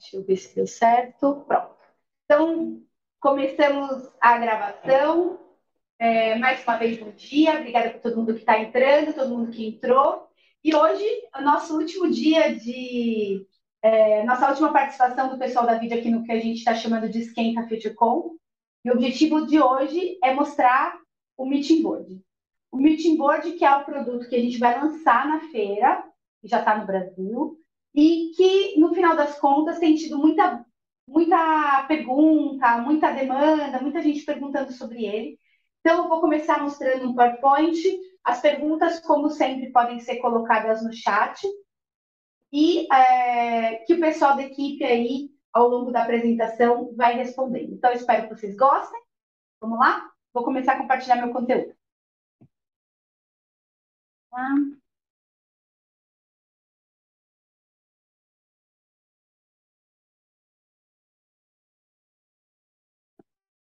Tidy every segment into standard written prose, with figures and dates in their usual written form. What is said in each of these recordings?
Deixa eu ver se deu certo. Pronto. Então, começamos a gravação. Mais uma vez, bom dia. Obrigada por todo mundo que está entrando, todo mundo que entrou. E hoje, é o nosso último dia de... nossa última participação do pessoal da vídeo aqui no que a gente está chamando de Esquenta FutureCon. E o objetivo de hoje é mostrar o Meeting Board. O Meeting Board, que é o produto que a gente vai lançar na feira, que já está no Brasil, e que, no final das contas, tem tido muita pergunta, muita demanda, muita gente perguntando sobre ele. Então, eu vou começar mostrando um PowerPoint. As perguntas, como sempre, podem ser colocadas no chat e que o pessoal da equipe aí, ao longo da apresentação, vai respondendo. Então, eu espero que vocês gostem. Vamos lá? Vou começar a compartilhar meu conteúdo.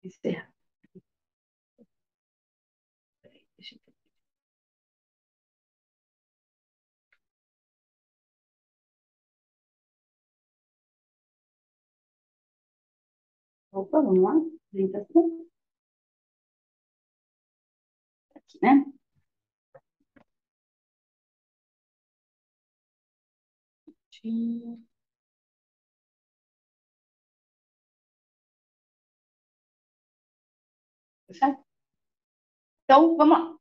Encerrar. Deixa eu... Opa, vamos lá. Apresentação. Aqui, né? Certo? Então, vamos lá.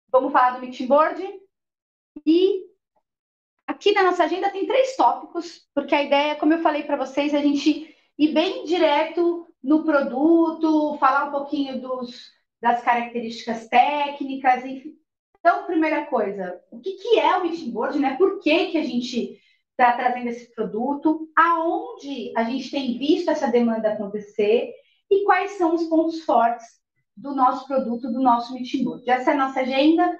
Vamos falar do Meeting Board. E aqui na nossa agenda tem 3 tópicos, porque a ideia, como eu falei para vocês, é a gente ir bem direto no produto, falar um pouquinho das características técnicas, enfim. Então, primeira coisa, o que é o Meeting Board, né? Por que a gente está trazendo esse produto? Aonde a gente tem visto essa demanda acontecer? E quais são os pontos fortes do nosso produto, do nosso Meeting Board? Essa é a nossa agenda.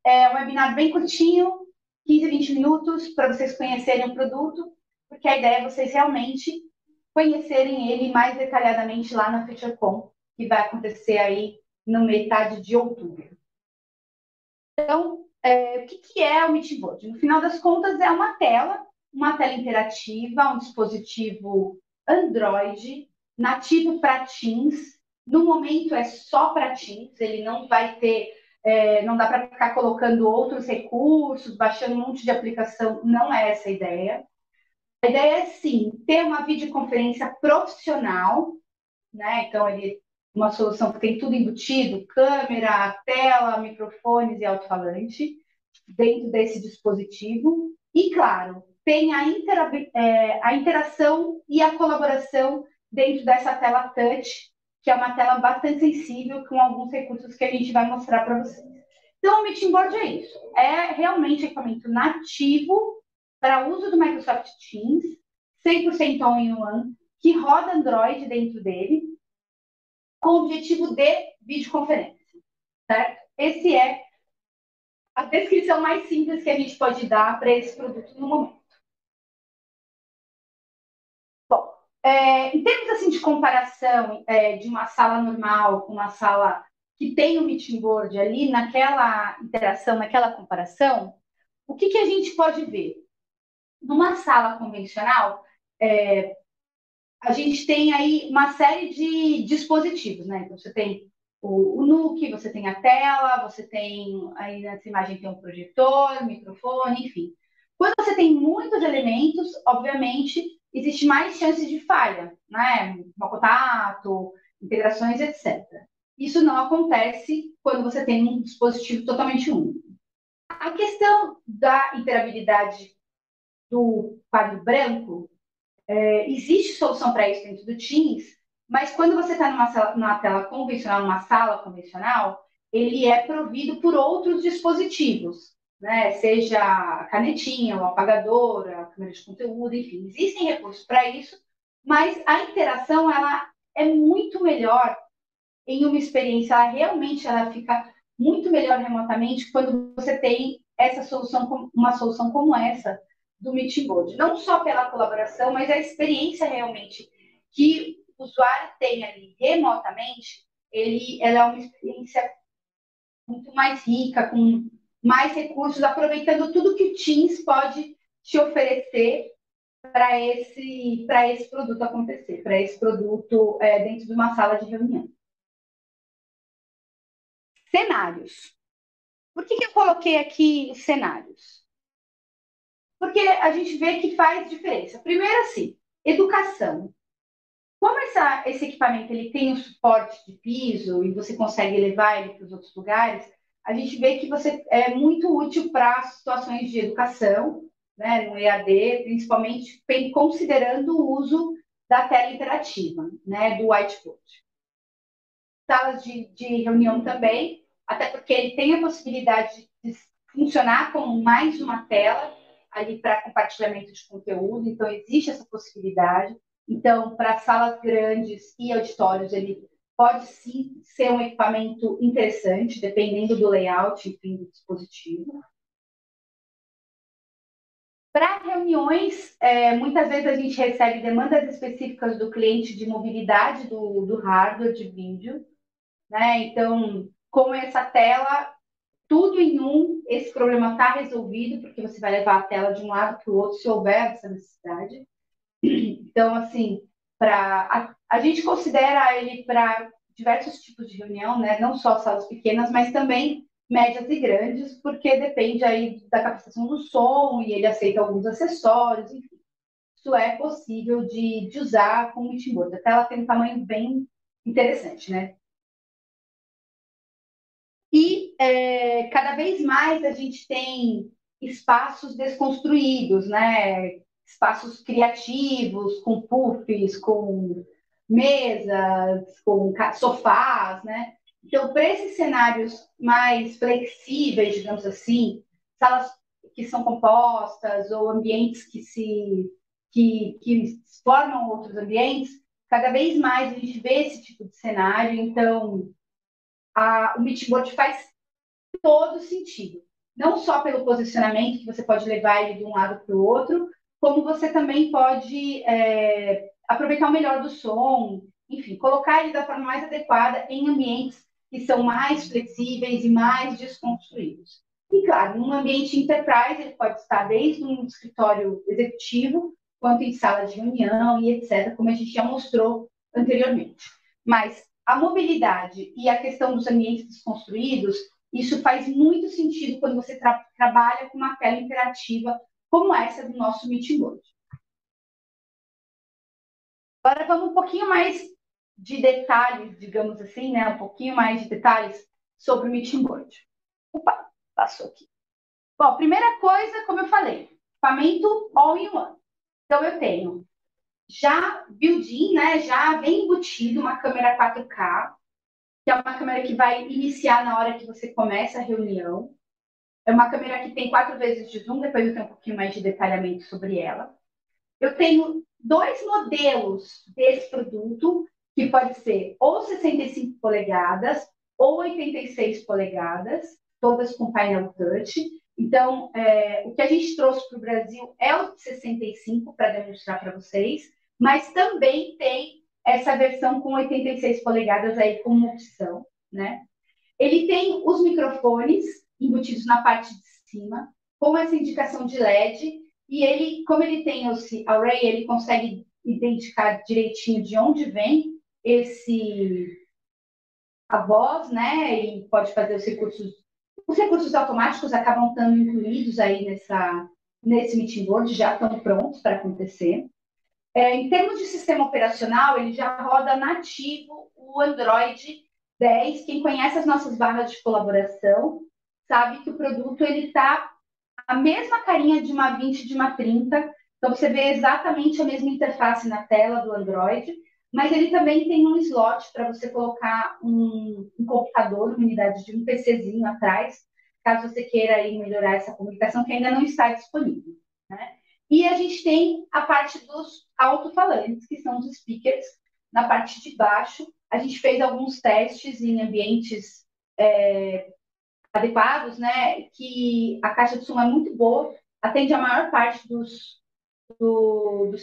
É um webinar bem curtinho, 15, 20 minutos, para vocês conhecerem o produto, porque a ideia é vocês realmente conhecerem ele mais detalhadamente lá na FutureCon, que vai acontecer aí no metade de outubro. Então, o que é o Meeting Board? No final das contas, é uma tela interativa, um dispositivo Android, nativo para Teams. No momento, é só para Teams, ele não vai ter, não dá para ficar colocando outros recursos, baixando um monte de aplicação, não é essa a ideia. A ideia é, sim, ter uma videoconferência profissional, né? Então, ele uma solução que tem tudo embutido, câmera, tela, microfones e alto-falante, dentro desse dispositivo. E, claro, tem a interação e a colaboração dentro dessa tela touch, que é uma tela bastante sensível, com alguns recursos que a gente vai mostrar para vocês. Então, o Meeting Board é isso. É realmente equipamento nativo para uso do Microsoft Teams, 100% all-in-one, que roda Android dentro dele, com o objetivo de videoconferência, certo? Esse é a descrição mais simples que a gente pode dar para esse produto no momento. Bom, em termos assim, de comparação de uma sala normal com uma sala que tem o Meeting Board ali, naquela interação, naquela comparação, o que a gente pode ver? Numa sala convencional, a gente tem aí uma série de dispositivos, né? Então, você tem o NUC, você tem a tela, você tem, aí nessa imagem tem um projetor, microfone, enfim. Quando você tem muitos elementos, obviamente, existe mais chance de falha, né? Mau contato, integrações, etc. Isso não acontece quando você tem um dispositivo totalmente único. A questão da integrabilidade do quadro branco, existe solução para isso dentro do Teams, mas quando você está numa tela convencional, numa sala convencional, ele é provido por outros dispositivos, né? Seja a canetinha, o apagador, a câmera de conteúdo, enfim, existem recursos para isso, mas a interação ela é muito melhor em uma experiência, ela fica muito melhor remotamente quando você tem essa solução, uma solução como essa do Meeting Board. Não só pela colaboração, mas a experiência realmente que o usuário tem ali remotamente, ela é uma experiência muito mais rica, com mais recursos, aproveitando tudo que o Teams pode te oferecer para esse produto acontecer, para esse produto dentro de uma sala de reunião. Cenários. Por que eu coloquei aqui os cenários? Porque a gente vê que faz diferença. Primeiro, assim, educação. Como esse equipamento ele tem um suporte de piso e você consegue levar ele para os outros lugares, a gente vê que você é muito útil para situações de educação, né, no EAD, principalmente considerando o uso da tela interativa, né, do whiteboard. Salas de reunião também, até porque ele tem a possibilidade de funcionar como mais uma tela ali para compartilhamento de conteúdo, então existe essa possibilidade. Então, para salas grandes e auditórios, ele pode sim ser um equipamento interessante, dependendo do layout, enfim, do dispositivo. Para reuniões, muitas vezes a gente recebe demandas específicas do cliente de mobilidade do hardware de vídeo, né? Então, com essa tela, tudo em um, esse problema está resolvido, porque você vai levar a tela de um lado para o outro, se houver essa necessidade. Então, assim, a gente considera ele para diversos tipos de reunião, né? Não só salas pequenas, mas também médias e grandes, porque depende aí da captação do som e ele aceita alguns acessórios, enfim. Isso é possível de usar com o meeting board. A tela tem um tamanho bem interessante, né? E cada vez mais a gente tem espaços desconstruídos, né? Espaços criativos, com puffs, com mesas, com sofás, né? Então, para esses cenários mais flexíveis, digamos assim, salas que são compostas ou ambientes que formam outros ambientes, cada vez mais a gente vê esse tipo de cenário. Então, o Meetboard faz todo sentido. Não só pelo posicionamento, que você pode levar ele de um lado para o outro, como você também pode aproveitar o melhor do som, enfim, colocar ele da forma mais adequada em ambientes que são mais flexíveis e mais desconstruídos. E, claro, num ambiente enterprise, ele pode estar desde um escritório executivo, quanto em sala de reunião e etc., como a gente já mostrou anteriormente. Mas a mobilidade e a questão dos ambientes desconstruídos, isso faz muito sentido quando você trabalha com uma tela interativa como essa do nosso Meeting Board. Agora vamos um pouquinho mais de detalhes, digamos assim, né? Um pouquinho mais de detalhes sobre o Meeting Board. Opa, passou aqui. Bom, primeira coisa, como eu falei, equipamento all-in-one. Então, eu tenho já built-in, né? Já vem embutido uma câmera 4K, que é uma câmera que vai iniciar na hora que você começa a reunião. É uma câmera que tem 4 vezes de zoom, depois eu tenho um pouquinho mais de detalhamento sobre ela. Eu tenho 2 modelos desse produto, que pode ser ou 65 polegadas ou 86 polegadas, todas com painel touch. Então, o que a gente trouxe para o Brasil é o de 65, para demonstrar para vocês, mas também tem essa versão com 86 polegadas aí como opção, né? Ele tem os microfones embutidos na parte de cima, com essa indicação de LED, e ele, como ele tem esse array, ele consegue identificar direitinho de onde vem a voz, né? E pode fazer os recursos automáticos acabam estando incluídos aí nesse meeting board, já estão prontos para acontecer. Em termos de sistema operacional, ele já roda nativo o Android 10. Quem conhece as nossas barras de colaboração sabe que o produto ele está a mesma carinha de uma 20 e de uma 30. Então, você vê exatamente a mesma interface na tela do Android, mas ele também tem um slot para você colocar um computador, uma unidade de um PCzinho atrás, caso você queira aí melhorar essa comunicação, que ainda não está disponível, né? E a gente tem a parte dos alto-falantes, que são os speakers, na parte de baixo. A gente fez alguns testes em ambientes adequados, né? Que a caixa de som é muito boa, atende a maior parte dos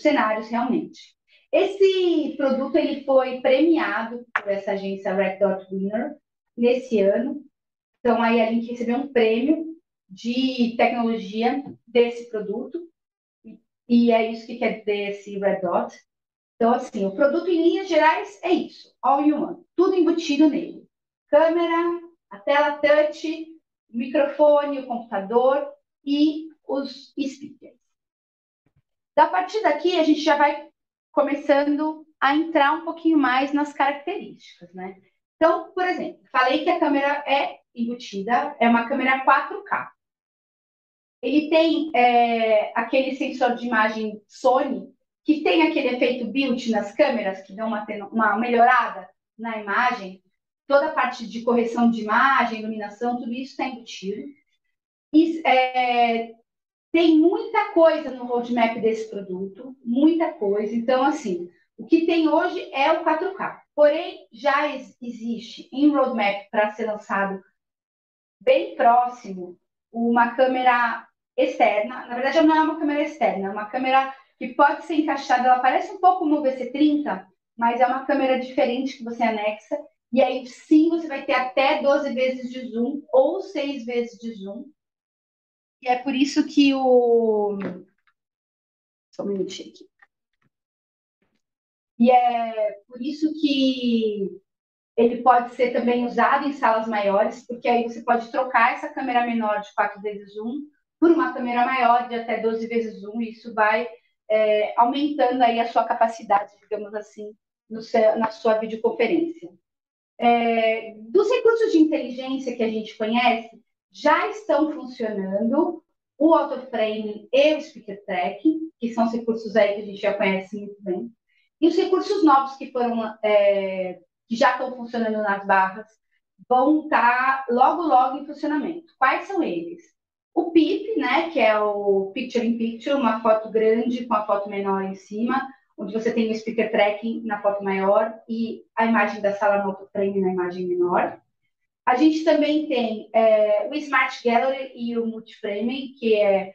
cenários realmente. Esse produto ele foi premiado por essa agência Red Dot Winner nesse ano. Então, aí a gente recebeu um prêmio de tecnologia desse produto. E é isso que quer dizer esse red dot. Então, assim, o produto em linhas gerais é isso, all in one, tudo embutido nele. Câmera, a tela touch, o microfone, o computador e os speakers. Da partir daqui, a gente já vai começando a entrar um pouquinho mais nas características, né? Então, por exemplo, falei que a câmera é embutida, é uma câmera 4K. Ele tem aquele sensor de imagem Sony, que tem aquele efeito built nas câmeras, que dão uma melhorada na imagem. Toda a parte de correção de imagem, iluminação, tudo isso está embutido. E, tem muita coisa no roadmap desse produto, muita coisa. Então, assim, o que tem hoje é o 4K. Porém, já existe em roadmap para ser lançado bem próximo uma câmera externa. Na verdade, não é uma câmera externa, é uma câmera que pode ser encaixada. Ela parece um pouco no VC30, mas é uma câmera diferente que você anexa. E aí sim você vai ter até 12 vezes de zoom ou 6 vezes de zoom. E é por isso que o. Só um minutinho aqui. E é por isso que ele pode ser também usado em salas maiores, porque aí você pode trocar essa câmera menor de 4 vezes zoom por uma câmera maior de até 12 vezes zoom, e isso vai aumentando aí a sua capacidade, digamos assim, na sua videoconferência. Dos recursos de inteligência que a gente conhece, já estão funcionando o autoframe e o speaker tracking, que são os recursos aí que a gente já conhece muito bem. E os recursos novos que que já estão funcionando nas barras vão estar logo em funcionamento. Quais são eles? O PIP, né, que é o Picture in Picture, uma foto grande com a foto menor em cima, onde você tem o speaker tracking na foto maior e a imagem da sala no autoframe na imagem menor. A gente também tem o Smart Gallery e o Multiframe, que é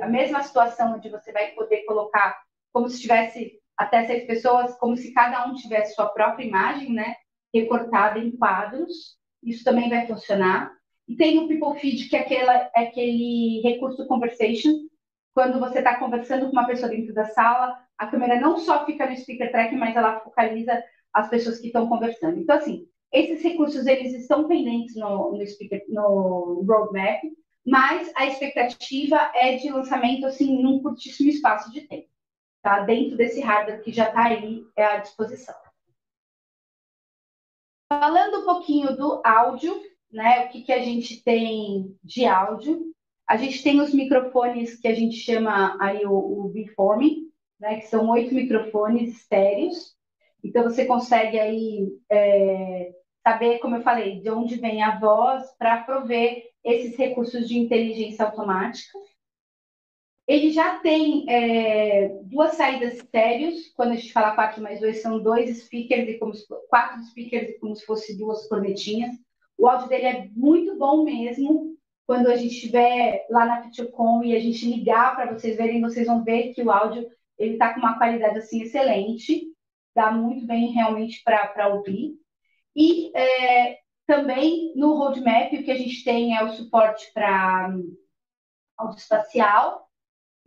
a mesma situação onde você vai poder colocar como se tivesse até 6 pessoas, como se cada um tivesse sua própria imagem, né, recortada em quadros. Isso também vai funcionar. E tem o People Feed, que é aquele recurso conversation. Quando você está conversando com uma pessoa dentro da sala, a câmera não só fica no speaker track, mas ela focaliza as pessoas que estão conversando. Então, assim, esses recursos eles estão pendentes no roadmap, mas a expectativa é de lançamento assim num curtíssimo espaço de tempo, tá? Dentro desse hardware que já está aí à disposição. Falando um pouquinho do áudio, né? O que a gente tem de áudio? A gente tem os microfones que a gente chama aí o Beamforming, né? Que são 8 microfones estéreos. Então você consegue aí saber, como eu falei, de onde vem a voz para prover esses recursos de inteligência automática. Ele já tem 2 saídas estéreos. Quando a gente fala 4+2, são 2 speakers e 4 speakers e como se fosse 2 cornetinhas. O áudio dele é muito bom mesmo. Quando a gente estiver lá na FeatureCon e a gente ligar para vocês verem, vocês vão ver que o áudio ele está com uma qualidade assim excelente. Dá muito bem realmente para ouvir. E também no roadmap o que a gente tem é o suporte para áudio espacial.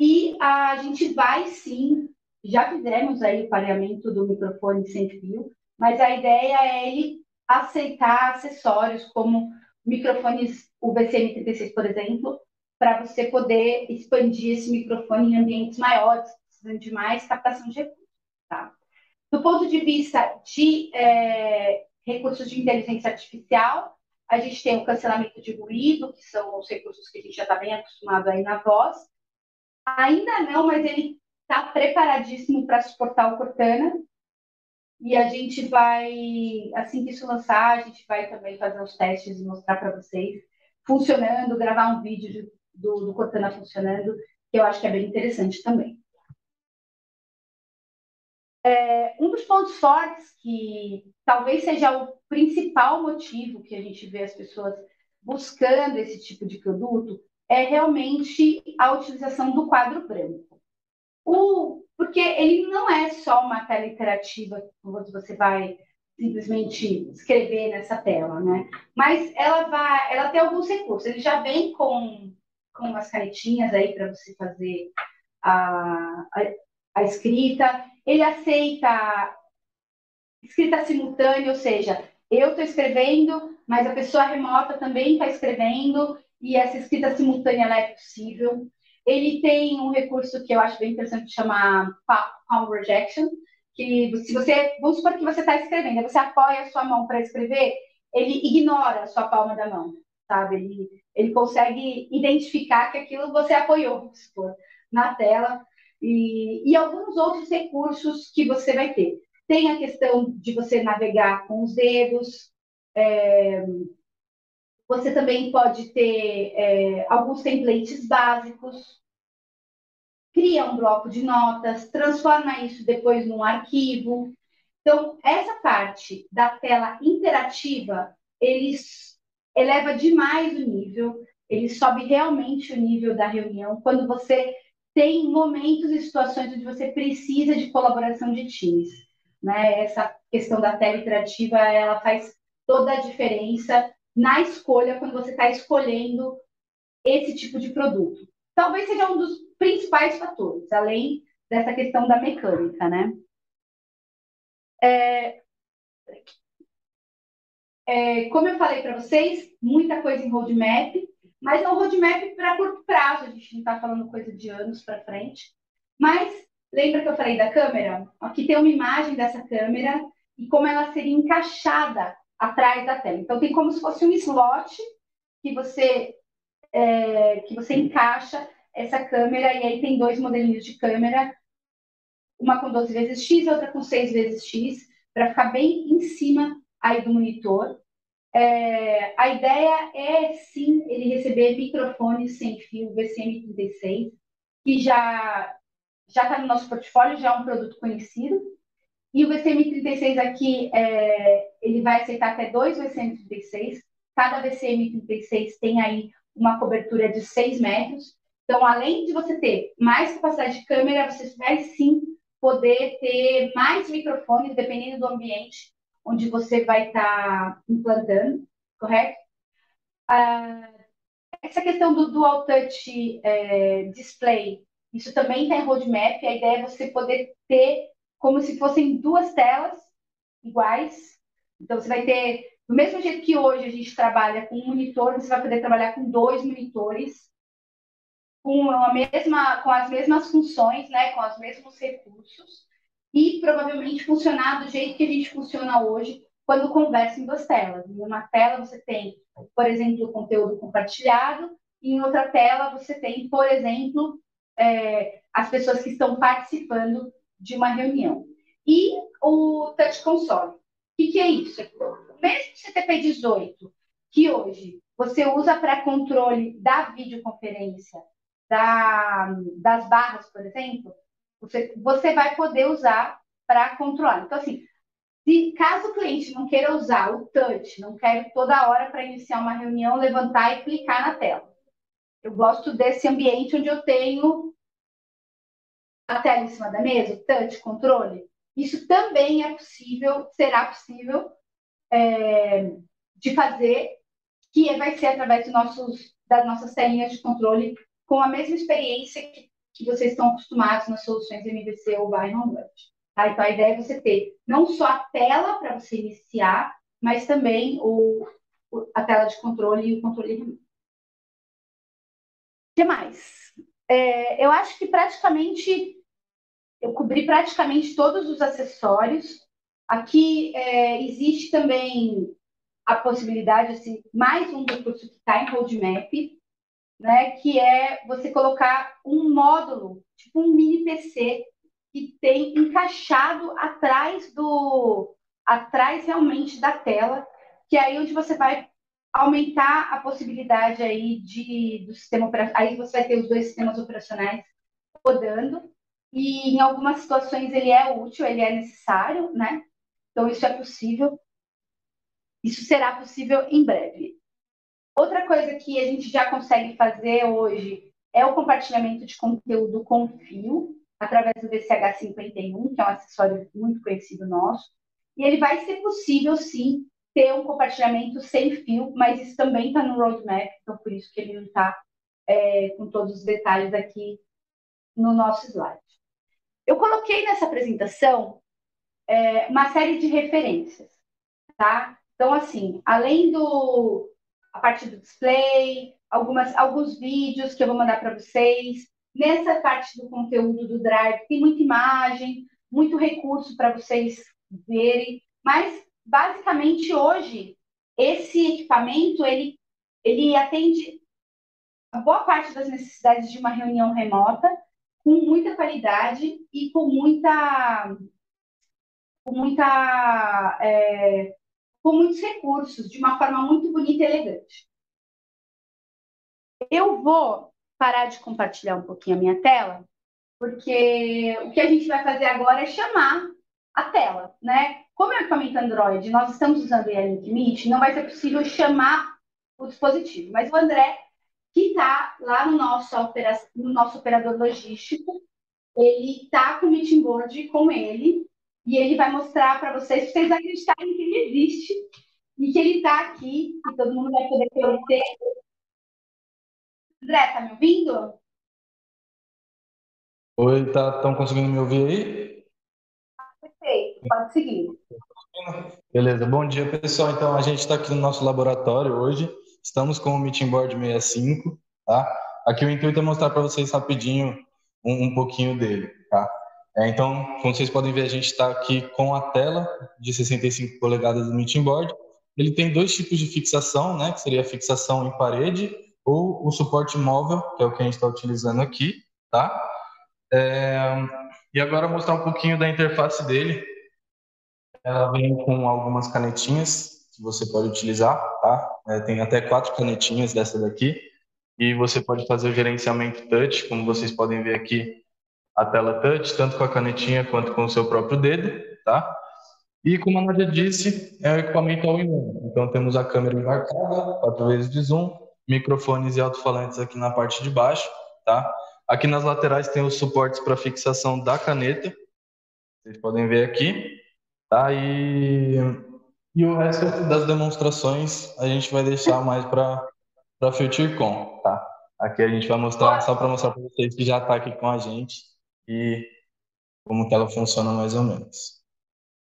E a gente vai sim, já fizemos aí o pareamento do microfone sem fio, mas a ideia é ele aceitar acessórios como microfones UVC-M36, por exemplo, para você poder expandir esse microfone em ambientes maiores, precisando de mais captação de recursos. Tá? Do ponto de vista de recursos de inteligência artificial, a gente tem o cancelamento de ruído, que são os recursos que a gente já está bem acostumado aí na voz. Ainda não, mas ele está preparadíssimo para suportar o Cortana. E a gente vai, assim que isso lançar, a gente vai também fazer os testes e mostrar para vocês funcionando, gravar um vídeo do Cortana funcionando, que eu acho que é bem interessante também. Um dos pontos fortes, que talvez seja o principal motivo que a gente vê as pessoas buscando esse tipo de produto, é realmente a utilização do quadro branco. Porque ele não é só uma tela interativa, onde você vai simplesmente escrever nessa tela, né? Mas ela tem alguns recursos. Ele já vem com umas canetinhas aí para você fazer a escrita, ele aceita escrita simultânea, ou seja, eu estou escrevendo, mas a pessoa remota também está escrevendo, e essa escrita simultânea ela é possível. Ele tem um recurso que eu acho bem interessante, que chama palm rejection, que se você, vamos supor que você está escrevendo, você apoia a sua mão para escrever, ele ignora a sua palma da mão, sabe? Ele consegue identificar que aquilo você apoiou, vamos supor, na tela, e alguns outros recursos que você vai ter. Tem a questão de você navegar com os dedos, você também pode ter alguns templates básicos, cria um bloco de notas, transforma isso depois num arquivo. Então, essa parte da tela interativa, eles eleva demais o nível, ele sobe realmente o nível da reunião quando você tem momentos e situações onde você precisa de colaboração de times. Né? Essa questão da tela interativa, ela faz toda a diferença na escolha, quando você está escolhendo esse tipo de produto. Talvez seja um dos principais fatores, além dessa questão da mecânica, né? Como eu falei para vocês, muita coisa em roadmap, mas é um roadmap para curto prazo, a gente não está falando coisa de anos para frente. Mas lembra que eu falei da câmera? Aqui tem uma imagem dessa câmera e como ela seria encaixada atrás da tela. Então tem como se fosse um slot que você encaixa essa câmera e aí tem dois modelinhos de câmera, uma com 12 vezes X e outra com 6 vezes X, para ficar bem em cima aí do monitor. A ideia é, sim, ele receber microfones sem fio VCM36, que já está no nosso portfólio, já é um produto conhecido. E o VCM36 aqui, ele vai aceitar até dois VCM36. Cada VCM36 tem aí uma cobertura de 6 metros. Então, além de você ter mais capacidade de câmera, você vai sim poder ter mais microfones, dependendo do ambiente onde você vai estar implantando, correto? Essa questão do Dual Touch Display, isso também está em roadmap. A ideia é você poder ter como se fossem duas telas iguais. Então, você vai ter, do mesmo jeito que hoje a gente trabalha com um monitor, você vai poder trabalhar com dois monitores, com as mesmas funções, né, com os mesmos recursos, e provavelmente funcionar do jeito que a gente funciona hoje quando conversa em duas telas. Em uma tela você tem, por exemplo, o conteúdo compartilhado, e em outra tela você tem, por exemplo, as pessoas que estão participando de uma reunião. E o Touch Console. O que é isso? O mesmo CTP18, que hoje você usa para controle da videoconferência, das barras, por exemplo, você vai poder usar para controlar. Então, assim, se caso o cliente não queira usar o touch, não quer toda hora para iniciar uma reunião, levantar e clicar na tela. Eu gosto desse ambiente onde eu tenho a tela em cima da mesa, o touch, controle. Isso também é possível, será possível de fazer, que vai ser através das nossas telinhas de controle com a mesma experiência que vocês estão acostumados nas soluções MVC ou Buy on Web. Tá? Então, a ideia é você ter não só a tela para você iniciar, mas também a tela de controle e o controle remoto. O que mais? Eu acho que eu cobri praticamente todos os acessórios. Aqui existe também a possibilidade, assim, mais um recurso que está em roadmap, né, que é você colocar um módulo, tipo um mini PC, que tem encaixado atrás realmente da tela, que é aí onde você vai aumentar a possibilidade aí do sistema operacional. Aí você vai ter os dois sistemas operacionais rodando, e em algumas situações ele é útil, ele é necessário, né? Então isso é possível, isso será possível em breve. Outra coisa que a gente já consegue fazer hoje é o compartilhamento de conteúdo com fio, através do VCH51, que é um acessório muito conhecido nosso. E ele vai ser possível, sim, ter um compartilhamento sem fio, mas isso também está no roadmap, então por isso que ele não está com todos os detalhes aqui no nosso slide. Eu coloquei nessa apresentação uma série de referências, tá? Então, assim, além a parte do display, alguns vídeos que eu vou mandar para vocês. Nessa parte do conteúdo do Drive tem muita imagem, muito recurso para vocês verem, mas basicamente hoje esse equipamento ele atende a boa parte das necessidades de uma reunião remota com muita qualidade e com muitos recursos, de uma forma muito bonita e elegante. Eu vou parar de compartilhar um pouquinho a minha tela, porque o que a gente vai fazer agora é chamar a tela, né? Como é um equipamento Android, nós estamos usando o E-Link Meet, não vai ser possível chamar o dispositivo, mas o André, que está lá no nosso operador logístico, ele está com o meeting board com ele, e ele vai mostrar para vocês acreditarem que ele existe e que ele está aqui, e todo mundo vai poder conhecer. André, tá me ouvindo? Oi, estão conseguindo me ouvir aí? Perfeito, pode seguir. Beleza, bom dia pessoal. Então a gente está aqui no nosso laboratório hoje. Estamos com o Meeting Board 65, tá? Aqui o intuito é mostrar para vocês rapidinho um pouquinho dele, tá? Então, como vocês podem ver, a gente está aqui com a tela de 65 polegadas do Meeting Board. Ele tem dois tipos de fixação, né? Que seria a fixação em parede ou o suporte móvel, que é o que a gente está utilizando aqui, tá? E agora mostrar um pouquinho da interface dele. Ela vem com algumas canetinhas que você pode utilizar, tá? Tem até 4 canetinhas dessa daqui. E você pode fazer o gerenciamento touch, como vocês podem ver aqui, a tela touch, tanto com a canetinha quanto com o seu próprio dedo, tá? E como a Nadia disse, é um equipamento all-in-one. Então temos a câmera embarcada, 4 vezes de zoom, microfones e alto-falantes aqui na parte de baixo, tá? Aqui nas laterais tem os suportes para fixação da caneta, vocês podem ver aqui, tá? E o resto das demonstrações a gente vai deixar mais para FutureCon, tá? Aqui a gente vai mostrar, só para mostrar para vocês que já está aqui com a gente e como que ela funciona mais ou menos.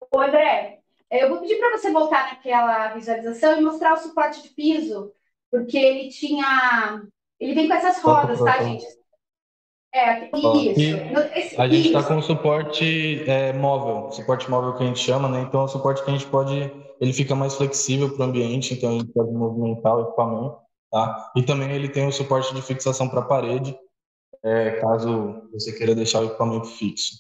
Ô, André, eu vou pedir para você voltar naquela visualização e mostrar o suporte de piso, porque ele tinha. Ele vem com essas Só rodas, tá, para gente? É, isso. aqui a gente está com Isso. o suporte móvel, suporte móvel que a gente chama, né? Então é um suporte que a gente pode, ele fica mais flexível para o ambiente, então a gente pode movimentar o equipamento, tá? E também ele tem o suporte de fixação para a parede, caso você queira deixar o equipamento fixo.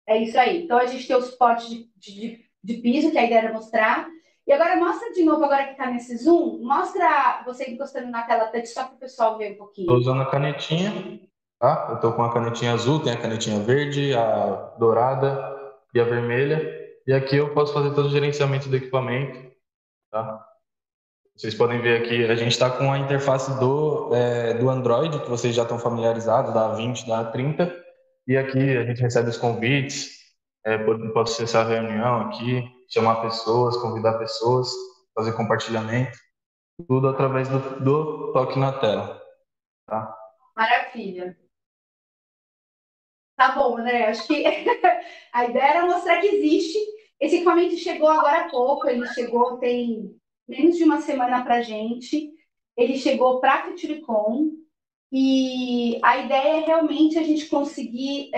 É isso aí. Então a gente tem o suporte de piso, que a ideia era mostrar. E agora mostra de novo, agora que está nesse zoom, mostra você encostando na tela touch só para o pessoal ver um Estou pouquinho. usando a canetinha, tá? Eu estou com a canetinha azul, tem a canetinha verde, a dourada e a vermelha. E aqui eu posso fazer todo o gerenciamento do equipamento, tá? Vocês podem ver aqui, a gente está com a interface do Android, que vocês já estão familiarizados, da A20, da A30. E aqui a gente recebe os convites, pode acessar a reunião aqui, chamar pessoas, convidar pessoas, fazer compartilhamento, tudo através do toque na tela, tá? Maravilha. Tá bom, André. Acho que a ideia era mostrar que existe. Esse equipamento chegou agora há pouco, ele chegou tem menos de uma semana para a gente. Ele chegou para a FutureCon e a ideia é realmente a gente conseguir.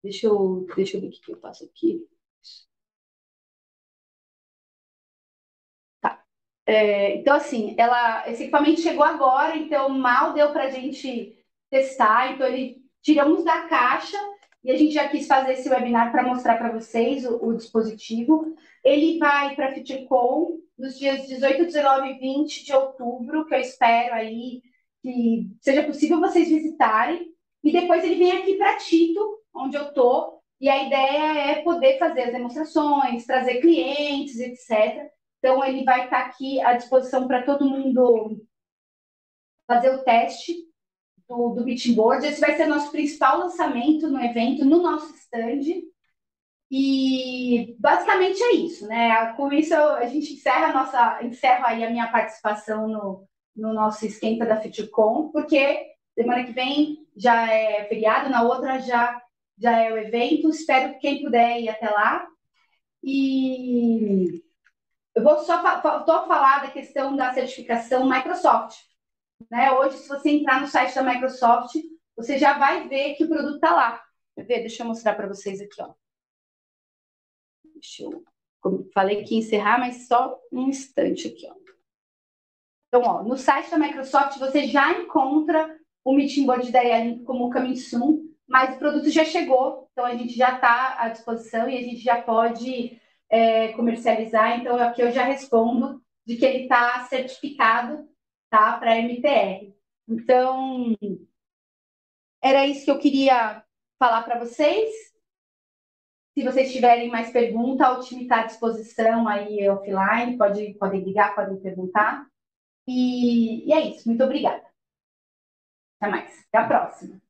Deixa eu ver o que eu faço aqui. Então, assim, esse equipamento chegou agora, então mal deu para a gente testar. Então, ele tiramos da caixa e a gente já quis fazer esse webinar para mostrar para vocês o dispositivo. Ele vai para a FutureCon nos dias 18, 19 e 20 de outubro, que eu espero aí que seja possível vocês visitarem. E depois ele vem aqui para Tito, onde eu estou. E a ideia é poder fazer as demonstrações, trazer clientes, etc. Então, ele vai estar aqui à disposição para todo mundo fazer o teste do Beaching Board. Esse vai ser nosso principal lançamento no evento, no nosso stand. E basicamente é isso, né? Com isso a gente encerra aí a minha participação no nosso esquenta da FutureCon, porque semana que vem já é feriado, na outra já é o evento. Espero que quem puder ir até lá. E eu vou só falar da questão da certificação Microsoft. Né? Hoje, se você entrar no site da Microsoft, você já vai ver que o produto está lá. Deixa eu mostrar para vocês aqui. Ó. Como falei que ia encerrar, mas só um instante aqui. Ó. Então, ó, no site da Microsoft, você já encontra o Meeting Board da EA como Coming Soon, mas o produto já chegou, então a gente já está à disposição e a gente já pode comercializar. Então, aqui eu já respondo de que ele está certificado, tá, para MTR. Então, era isso que eu queria falar para vocês. Se vocês tiverem mais perguntas, o time está à disposição aí offline, podem ligar, podem perguntar. E é isso. Muito obrigada. Até mais. Até a próxima.